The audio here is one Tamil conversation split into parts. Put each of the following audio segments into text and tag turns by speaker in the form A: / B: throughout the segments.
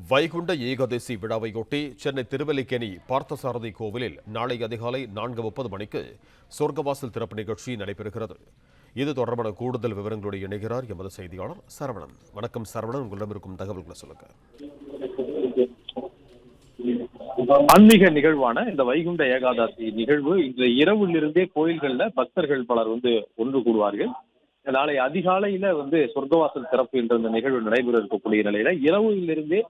A: வைகுண்ட ஏகாதசி விழாவையொட்டி சென்னை திருவல்லிக்கேணி பார்த்தசாரதி கோவிலில் நாளை அதிகாலை 4:30 மணிக்கு சொர்க்கவாசல் திறப்பு நிகழ்ச்சி நடைபெறுகிறது. இது தொடர்பான கூடுதல் விவரங்களோடு இணைகிறார் எமது செய்தியாளர் சரவணன். வணக்கம் சரவணன், உங்களிடம் இருக்கும் தகவல்களை சொல்லுங்க.
B: ஆன்மீக நிகழ்வான இந்த வைகுண்ட ஏகாதசி நிகழ்வு இன்று இரவிலிருந்தே கோயில்கள்ல பக்தர்கள் பலர் ஒன்று கூடுவார்கள். நாளை அதிகாலையில சொர்க்கவாசல் திறப்பு என்ற இந்த நிகழ்வு நடைபெற இருக்கக்கூடிய நிலையில இரவிலிருந்தே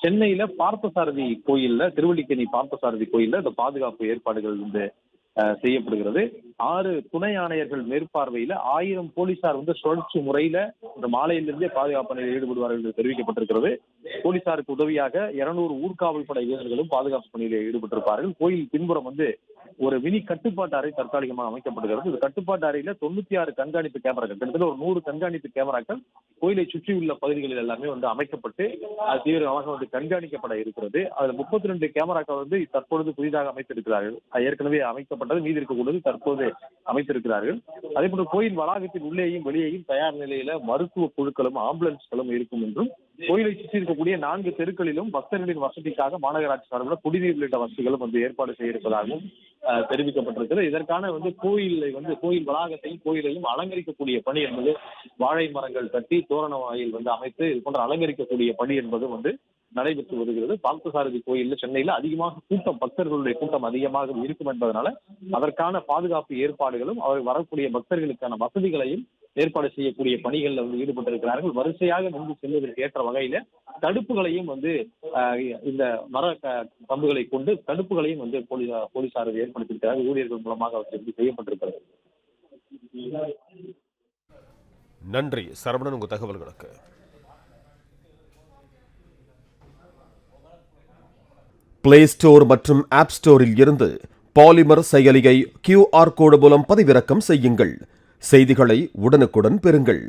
B: சென்னையில பார்த்தசாரதி கோயில்ல, திருவல்லிக்கேணி பார்த்தசாரதி கோயில்ல இந்த பாதுகாப்பு ஏற்பாடுகள் செய்யப்படுகிறது. 6 துணை ஆணையர்கள் மேற்பார்வையில 1000 போலீசார் சுழற்சி முறையில இந்த மாலையிலிருந்தே பாதுகாப்பு பணியில் ஈடுபடுவார்கள் என்று தெரிவிக்கப்பட்டிருக்கிறது. போலீசாருக்கு உதவியாக 200 ஊர்காவல் படை வீரர்களும் பாதுகாப்பு பணியில் ஈடுபட்டிருப்பார்கள். கோயில் பின்புறம் ஒரு மினி கட்டுப்பாட்டு அறை தற்காலிகமாக அமைக்கப்படுகிறது. இந்த கட்டுப்பாட்டு அறையில 96 கண்காணிப்பு கேமராக்கள், கிட்டத்தட்ட ஒரு 100 கண்காணிப்பு கேமராக்கள் கோயிலை சுற்றியுள்ள பகுதிகளில் எல்லாமே அமைக்கப்பட்டு தீவிரமாக கண்காணிக்கப்பட இருக்கிறது. அதுல 32 கேமராக்கள் தற்பொழுது புதிதாக அமைத்திருக்கிறார்கள். ஏற்கனவே அமைக்கப்பட்டது, மீதி இருக்கக்கூடியது தற்போது அமைத்திருக்கிறார்கள். அதே போன்று கோயில் வளாகத்தின் உள்ளேயும் வெளியேயும் தயார் நிலையில மருத்துவ குழுக்களும் ஆம்புலன்ஸ்களும் இருக்கும் என்றும், கோயிலை சுற்றி இருக்கக்கூடிய 4 தெருக்களிலும் பக்தர்களின் வசதிக்காக மாநகராட்சி சார்பில் குடிநீர் உள்ளிட்ட வசதிகளும் ஏற்பாடு செய்திருப்பதாகவும் தெரிவிக்கப்பட்டிருக்கிறது. இதற்கான கோயில் வளாகத்தையும் கோயிலையும் அலங்கரிக்கக்கூடிய பணி என்பது வாழை மரங்கள் கட்டி தோரண வாயில் அமைத்து இது போன்ற அலங்கரிக்கக்கூடிய பணி என்பது நடைபெற்று வருகிறது. பார்த்தசாரதி கோயில்ல சென்னையில அதிகமாக பக்தர்களுடைய கூட்டம் அதிகமாக இருக்கும் என்பதனால அதற்கான பாதுகாப்பு ஏற்பாடுகளும் அவர் வரக்கூடிய பக்தர்களுக்கான வசதிகளையும் ஏற்பாடு செய்யக்கூடிய பணிகள்ல ஈடுபட்டிருக்கிறார்கள். வரிசையாக முன்பு செல்வதற்கு ஏற்ற வகையில தடுப்புகளையும் இந்த மர கம்புகளை கொண்டு தடுப்புகளையும் போலீசார் ஏற்படுத்தியிருக்கிறார்கள். ஊழியர்கள் மூலமாக அவற்றை செய்யப்பட்டிருக்கிறது.
A: நன்றி சரவணன், உங்க தகவல்களுக்கு. பிளே ஸ்டோர் மற்றும் ஆப் ஸ்டோரில் இருந்து பாலிமர் செயலியை QR கோடு மூலம் பதிவிறக்கம் செய்யுங்கள். செய்திகளை உடனுக்குடன் பெறுங்கள்.